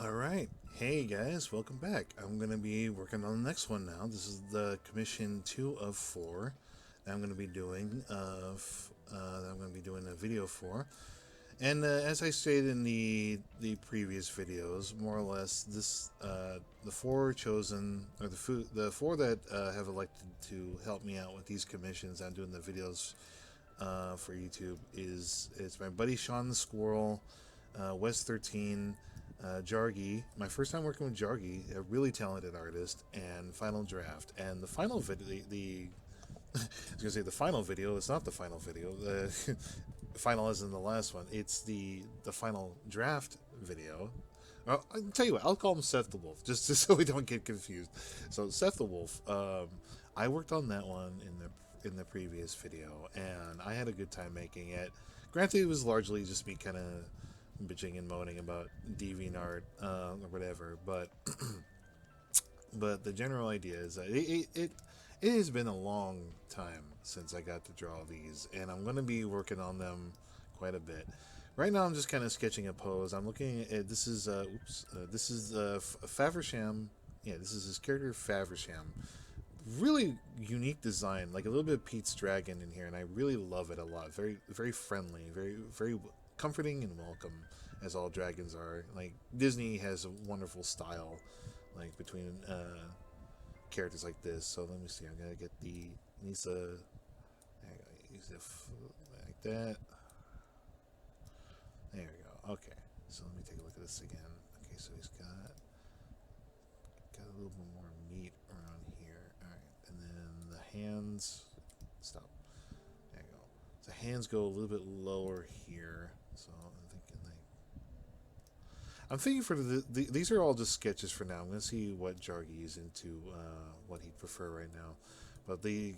Alright, hey guys, welcome back. I'm going to be working on the next one now. This is the commission 2 of 4 that I'm going to be doing a video for. And as I stated in the previous videos, more or less, the four chosen, or the four that have elected to help me out with these commissions I'm doing the videos for YouTube it's my buddy Sean the Squirrel, West 13, Jargy. My first time working with Jargy, a really talented artist, and Final Draft. And the final video, I was gonna say the final video. It's not the final video. The final isn't the last one. It's the final draft video. I'll tell you what. I'll call him Seth the Wolf, just so we don't get confused. So Seth the Wolf. I worked on that one in the previous video, and I had a good time making it. Granted, it was largely just me kind of bitching and moaning about DeviantArt or whatever, but but the general idea is that it has been a long time since I got to draw these, and I'm going to be working on them quite a bit. Right now, I'm just kind of sketching a pose. I'm looking at this is Faversham. Yeah, this is his character Faversham. Really unique design, like a little bit of Pete's Dragon in here, and I really love it a lot. Very very friendly, very comforting and welcome, as all dragons are. Like Disney has a wonderful style, like between characters like this. So let me see. I'm gonna get the needs to use it like that. There we go. Okay. So let me take a look at this again. Okay, so he's got a little bit more meat around here. All right, and then the hands. Stop. There you go. The hands go a little bit lower here. So I'm thinking for these are all just sketches for now. I'm going to see what Jargy is into, what he'd prefer right now. But these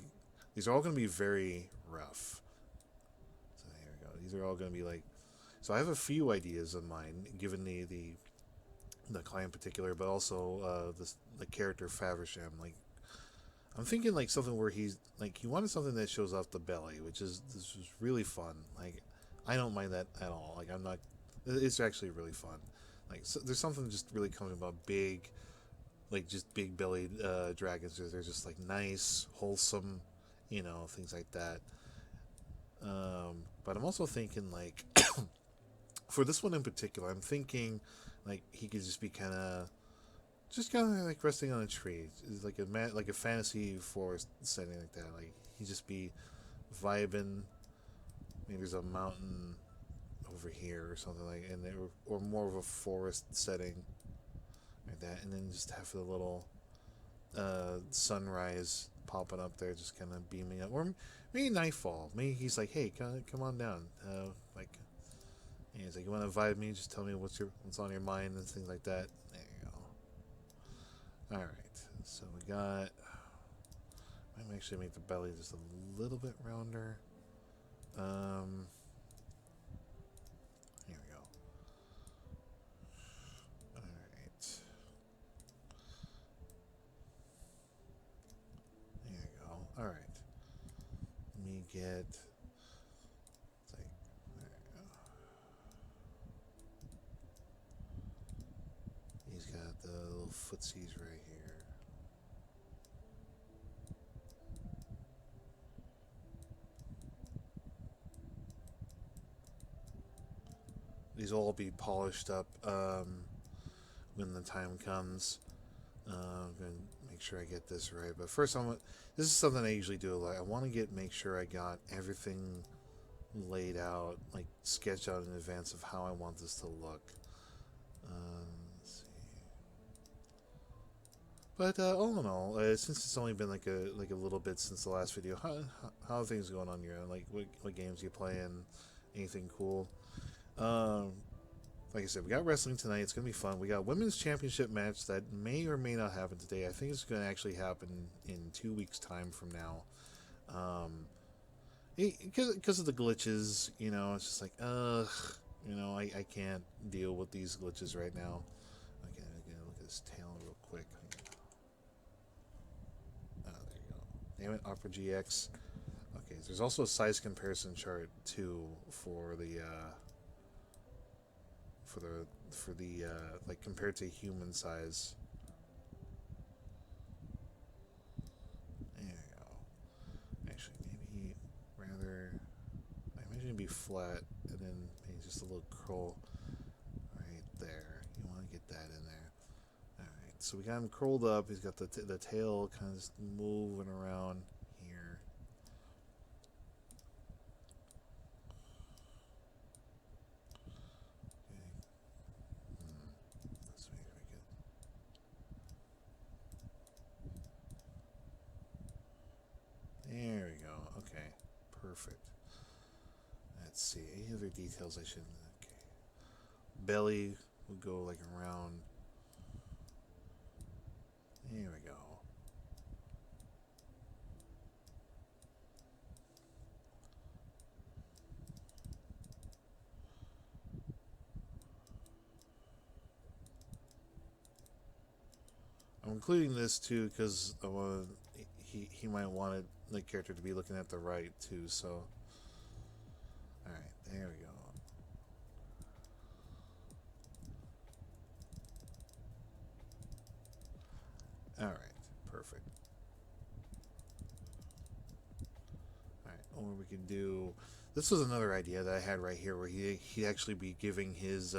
are all going to be very rough. So here we go. These are all going to be like. So I have a few ideas in mind, given the client in particular, but also the character Faversham. Like I'm thinking like something where he wanted something that shows off the belly, this was really fun. Like I don't mind that at all. Like I'm not. It's actually really fun. Like so, there's something just really coming about big, like just big bellied dragons. They're just like nice, wholesome, things like that. But I'm also thinking like for this one in particular, I'm thinking like he could just be just kind of like resting on a tree. It's like a fantasy forest setting like that. Like he just be vibing. Maybe there's a mountain over here or something like, and or more of a forest setting like that, and then just have the little sunrise popping up there, just kind of beaming up, or maybe nightfall. Maybe he's like, "Hey, come on down." Like, and he's like, "You want to vibe me? Just tell me what's on your mind and things like that." There you go. All right, so we got. I might actually make the belly just a little bit rounder. Here we go. All right. There you go. All right. Let me get. It's like, there you go. He's got the little footsies right here. These will all be polished up when the time comes. I'm going to make sure I get this right. But first, this is something I usually do. Like I want to make sure I got everything laid out, like sketched out in advance of how I want this to look. Let's see. But all in all, since it's only been like a little bit since the last video, how are things going on your end? Like what games you playing? Anything cool? Um, like I said, we got wrestling tonight. It's gonna be fun. We got women's championship match that may or may not happen today. I think it's gonna actually happen in 2 weeks' time from now. Um, because of the glitches, it's just like, I can't deal with these glitches right now. Okay, look at this tail real quick. There you go. Damn it, Opera GX. Okay, so there's also a size comparison chart too for the for the like compared to human size. There you go. Actually, maybe rather I imagine it'd be flat and then maybe just a little curl right there. You want to get that in there. All right. So we got him curled up. He's got the tail kind of just moving around here. Let's make sure we get. There we go. Okay, perfect. Let's see. Any other details I should? Okay. Belly would go like around. There we go. I'm including this too because I want he might want the character to be looking at the right too. So, all right, there we go. All right, perfect. All right, or we can do. This was another idea that I had right here, where he'd actually be giving his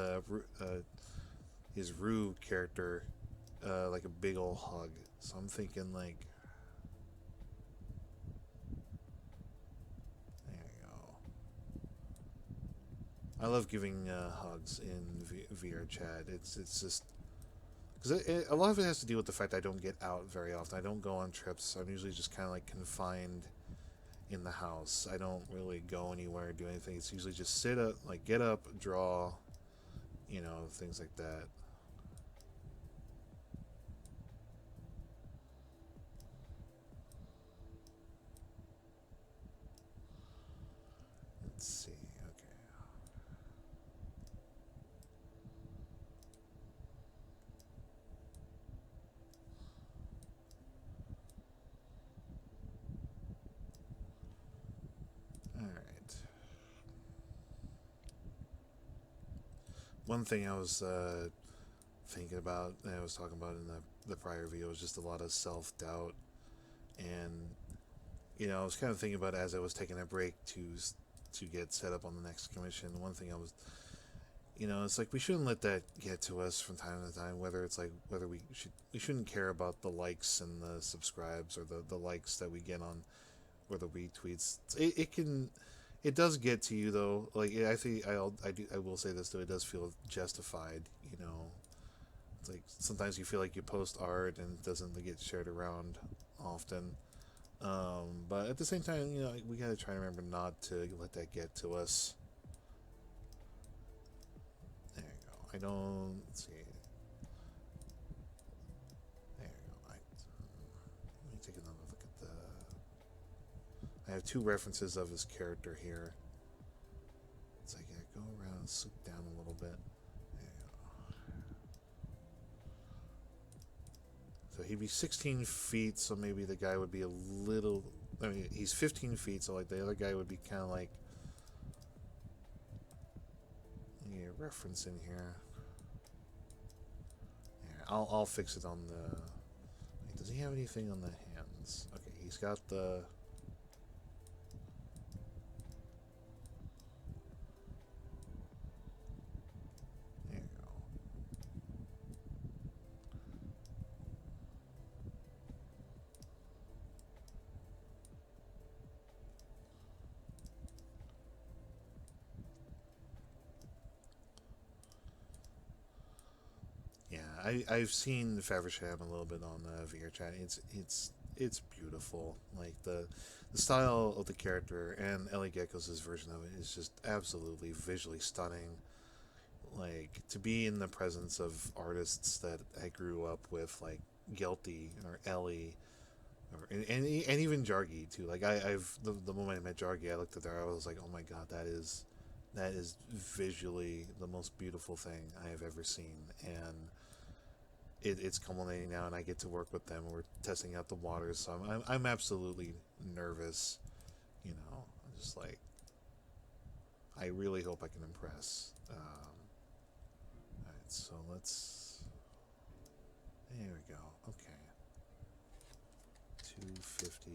Roo character like a big old hug. So I'm thinking like, there you go. I love giving hugs in VR chat. It's just because a lot of it has to do with the fact I don't get out very often. I don't go on trips. I'm usually just kind of like confined in the house. I don't really go anywhere, do anything. It's usually just sit up, like get up, draw, things like that. Let's see. Okay. All right. One thing I was thinking about, and I was talking about in the prior video, was just a lot of self doubt, and I was kind of thinking about it as I was taking a break to get set up on the next commission. One thing I was, it's like we shouldn't let that get to us from time to time. Whether it's like whether we shouldn't care about the likes and the subscribes or the likes that we get on or the retweets. It does get to you though. Like I think I will say this though. It does feel justified. It's like sometimes you feel like you post art and it doesn't get shared around often. But at the same time, we gotta try to remember not to let that get to us. There you go. I don't let's see. There you go. Let me take another look at the. I have two references of his character here. It's like go around and swoop down a little bit. There you go. So he'd be 16 feet, so maybe the guy would be a little. I mean, he's 15 feet, so like the other guy would be kind of like. Yeah, reference in here. Yeah, I'll fix it on the. Wait, does he have anything on the hands? Okay, he's got the. There you go. Yeah, I've seen Faversham a little bit on VR chat. It's beautiful. Like the style of the character and Ellie Gecko's version of it is just absolutely visually stunning. Like to be in the presence of artists that I grew up with, like Gelty or Ellie, and even Jargy too. Like I've the moment I met Jargy, I looked at her, I was like, oh my god, that is visually the most beautiful thing I have ever seen, and it's culminating now, and I get to work with them. We're testing out the waters, so I'm absolutely nervous. I'm just like, I really hope I can impress. Right, so let's. There we go. Okay. 250.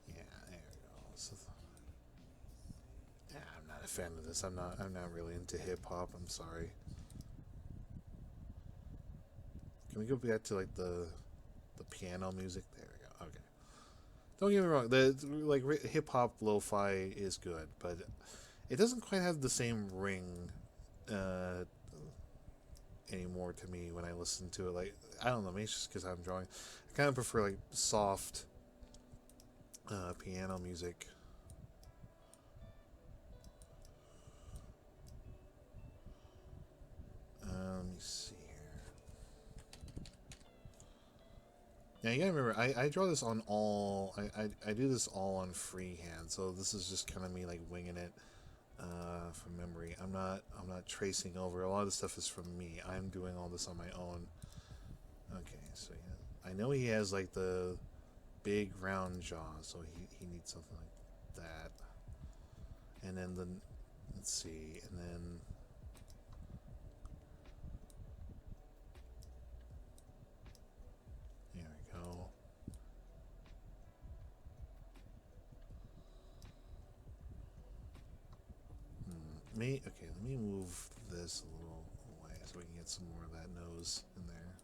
Yeah, there we go. So, yeah, I'm not a fan of this. I'm not really into hip hop. I'm sorry. Can we go back to like the piano music? There we go. Okay. Don't get me wrong. The like hip hop lo-fi is good, but it doesn't quite have the same ring uh, anymore to me when I listen to it. Like I don't know, maybe it's just because I'm drawing. I kind of prefer like soft piano music. Let me see here. Now you gotta remember, I draw this on all. I do this all on freehand, so this is just kind of me like winging it from memory. I'm not tracing over. A lot of the stuff is from me. I'm doing all this on my own. Okay, so yeah, I know he has like the big round jaw, so he needs something like that. And then let's see, and then there we go. Okay, let me move this a little away so we can get some more of that nose in there.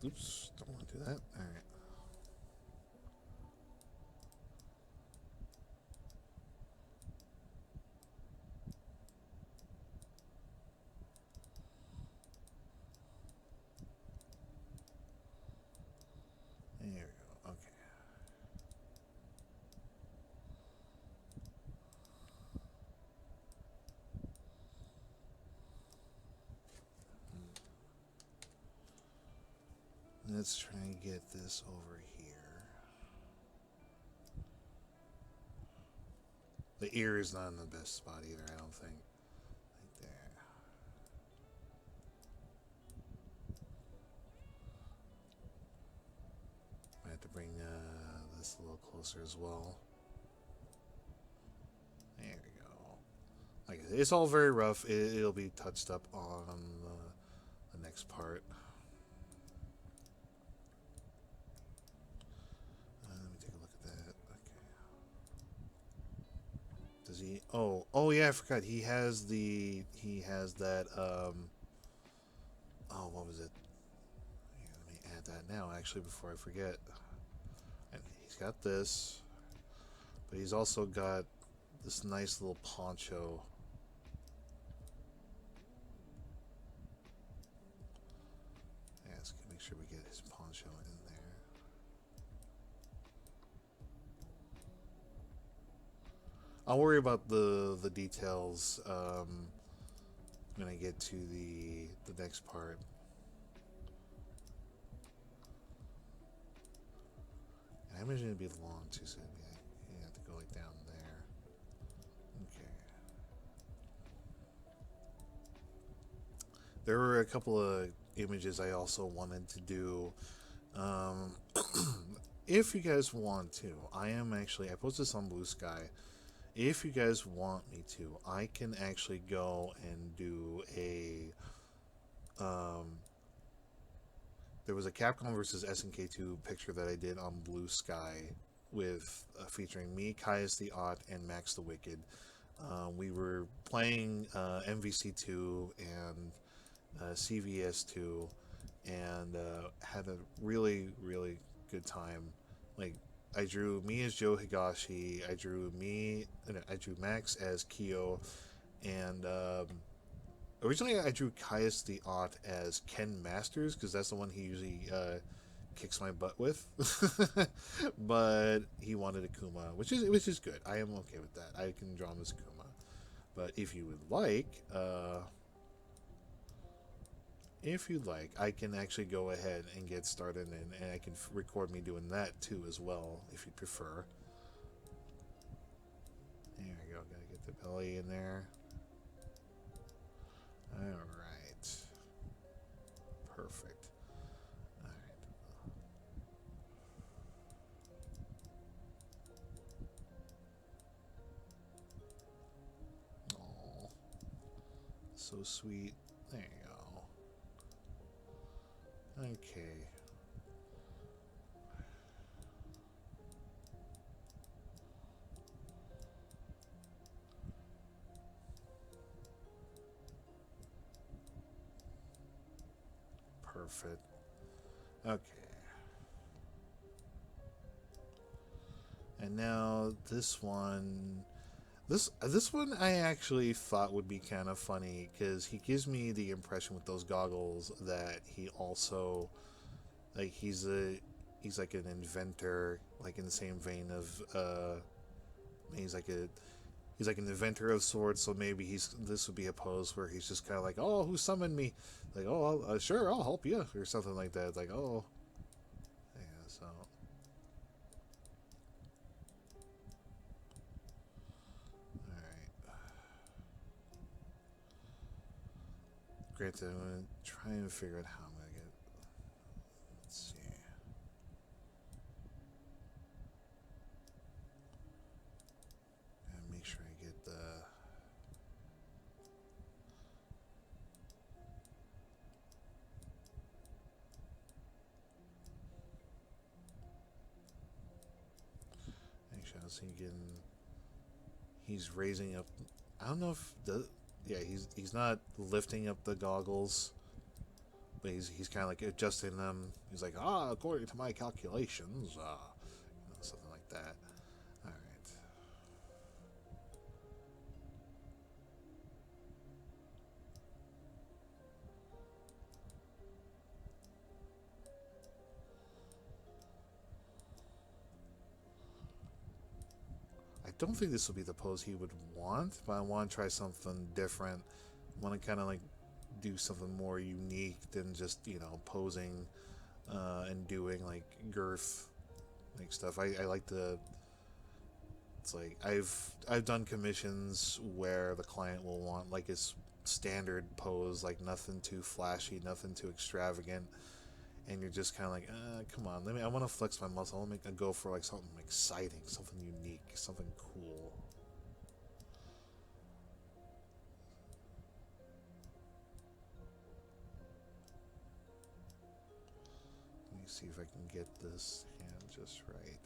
Oops, don't want to do that. All right. There we go. Okay. Let's try and get this over here. The ear is not in the best spot either, I don't think. Right there. I have to bring this a little closer as well. There we go. Like I said, it's all very rough. It'll be touched up on the next part. Let me take a look at that. Okay. Does he? Oh yeah, I forgot. He has that. Oh, what was it? Here, let me add that now. Actually, before I forget. And he's got this, but he's also got this nice little poncho. Yeah, let's make sure we get his poncho in there. I'll worry about the details when I get to the next part. I imagine it'd be long too, so you have to go like down there. Okay. There were a couple of images I also wanted to do. Um, if you guys want to, I posted this on Blue Sky. If you guys want me to, I can actually go and do a. There was a Capcom versus SNK2 picture that I did on Blue Sky with featuring me, Caius the Odd, and Max the Wicked. We were playing MVC2 and CVS2, and had a really, really good time. Like, I drew me as Joe Higashi. I drew Max as Kyo, and originally I drew Caius the Odd as Ken Masters because that's the one he usually kicks my butt with. But he wanted Akuma, which is good. I am okay with that. I can draw him as Akuma. But if you'd like, I can actually go ahead and get started, and I can record me doing that too as well, if you prefer. There we go. Gotta get the belly in there. All right. Perfect. All right. So sweet. There you go. Okay. Perfect. Okay. And now this one. This one I actually thought would be kind of funny because he gives me the impression with those goggles that he also like he's like an inventor, like in the same vein of he's like a he's like an inventor of sorts. So maybe he's this would be a pose where he's just kind of like, oh, who summoned me? Like, oh, sure, I'll help you, or something like that. Like, oh, yeah. So all right, granted, I'm gonna try and figure out how I'm gonna get. Let's see. And make sure I get the. Actually, I was thinking he's raising up. I don't know if the yeah he's not lifting up the goggles, but he's kind of like adjusting them. He's like, according to my calculations, something like that. All right. I don't think this will be the pose he would want, but I want to try something different. I want to kind of like do something more unique than just posing and doing like girth like stuff. I like the it's like I've done commissions where the client will want like his standard pose, like nothing too flashy, nothing too extravagant, and you're just kind of like, come on, I want to flex my muscle. Let me go for like something exciting, something unique, something cool. Let me see if I can get this hand just right.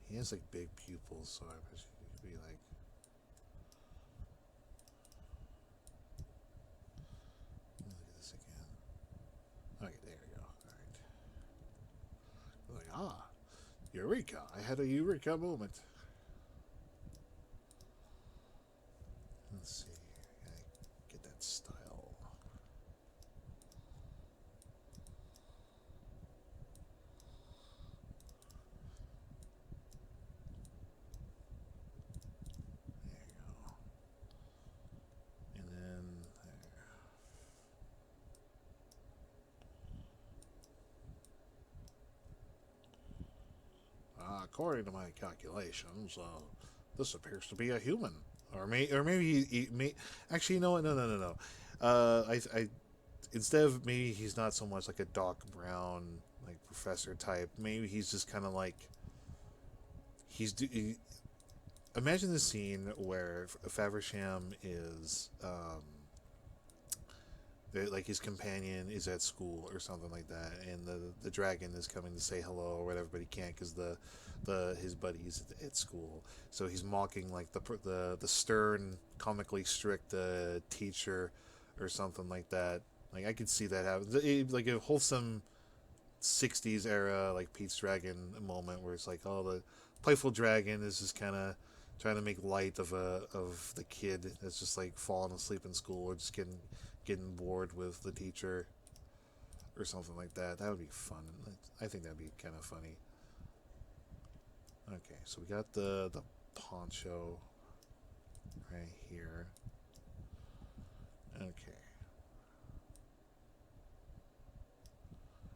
He has like big pupils, so I wish he could be like. Let me look at this again. Okay, there we go. All right. Like, Eureka! I had a Eureka moment. Let's see. I get that style. There you go. And then there. According to my calculations, this appears to be a human, or maybe he may. Actually, you know what? No. I instead of maybe he's not so much like a Doc Brown like professor type. Maybe he's just kind of like imagine the scene where Faversham is like his companion is at school or something like that, and the dragon is coming to say hello or whatever, but he can't because the his buddies at school. So he's mocking like the stern, comically strict teacher or something like that. Like I could see that happen, like a wholesome '60s era like Pete's Dragon moment where it's like, oh, the playful dragon is just kind of trying to make light of the kid that's just like falling asleep in school or just getting bored with the teacher or something like that. That would be fun. I think that'd be kind of funny. Okay, so we got the poncho right here. Okay.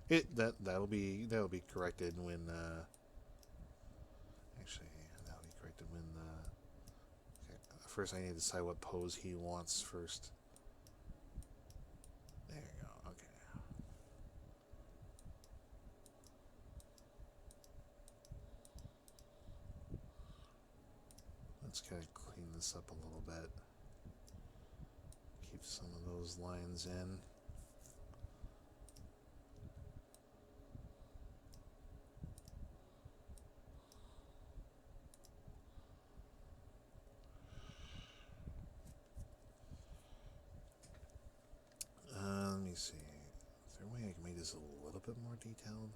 That'll be corrected when actually that'll be corrected when okay, first I need to decide what pose he wants first. There you go. Okay. Let's kind of clean this up a little bit. Keep some of those lines in. Let me see. Is there a way I can make this a little bit more detailed?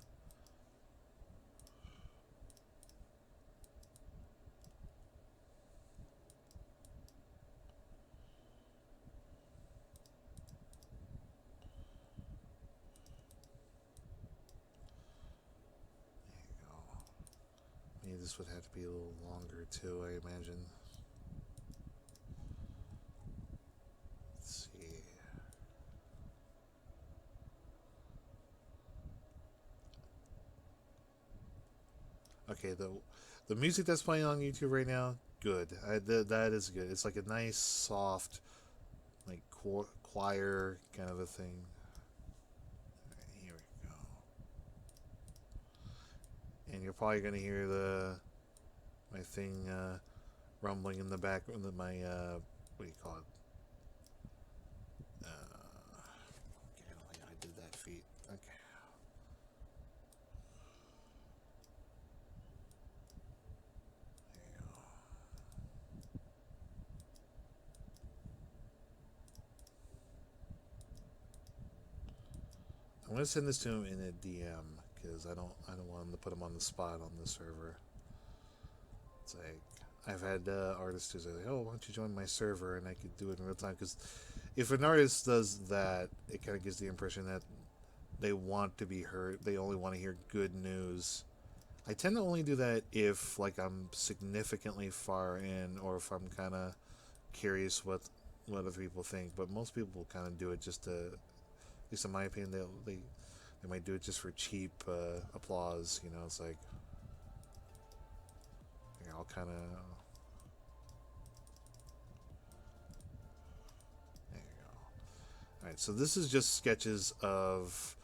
Maybe this would have to be a little longer too, I imagine. Let's see. Okay, the music that's playing on YouTube right now, good. That is good. It's like a nice, soft, like choir kind of a thing. Right, here we go. And you're probably gonna hear my thing rumbling in the back. My what do you call it? Okay, I don't think I did that feat. Okay. There you go. I'm gonna send this to him in a DM because I don't want him to put him on the spot on the server. It's like I've had artists who say, like, "Oh, why don't you join my server?" and I could do it in real time. Because if an artist does that, it kind of gives the impression that they want to be heard. They only want to hear good news. I tend to only do that if like I'm significantly far in, or if I'm kind of curious what other people think. But most people kind of do it just to, at least in my opinion, they might do it just for cheap applause. You know, it's like I'll kind of. There you go. All right, so this is just sketches of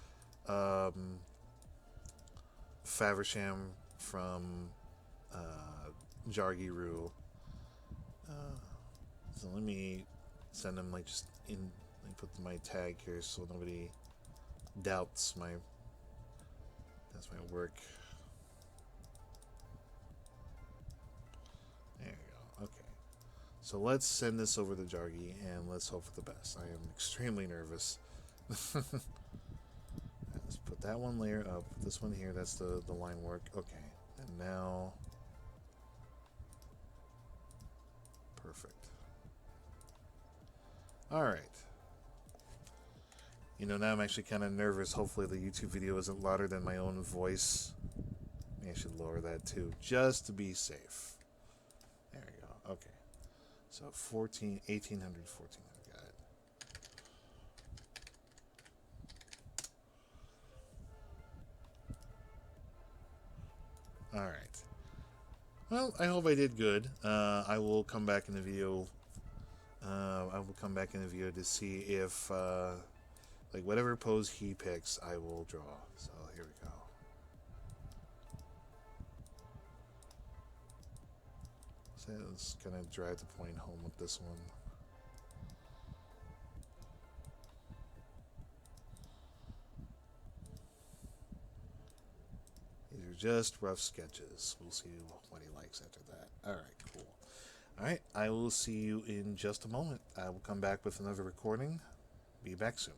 Faversham from JarggyRoo. So let me send them like just in. Let me put my tag here so nobody doubts that's my work. There you go. Okay. So let's send this over to Jargy and let's hope for the best. I am extremely nervous. Let's put that one layer up. This one here, that's the line work. Okay. And now. Perfect. Alright. You know, now I'm actually kind of nervous. Hopefully the YouTube video isn't louder than my own voice. Maybe I should lower that too, just to be safe. There we go. Okay. So 1800, 1400. Got it. Alright. Well, I hope I did good. I will come back in the video. I will come back in the video to see if, like, whatever pose he picks, I will draw. So here we go. So let's kind of drive the point home with this one. These are just rough sketches. We'll see what he likes after that. Alright, cool. Alright, I will see you in just a moment. I will come back with another recording. Be back soon.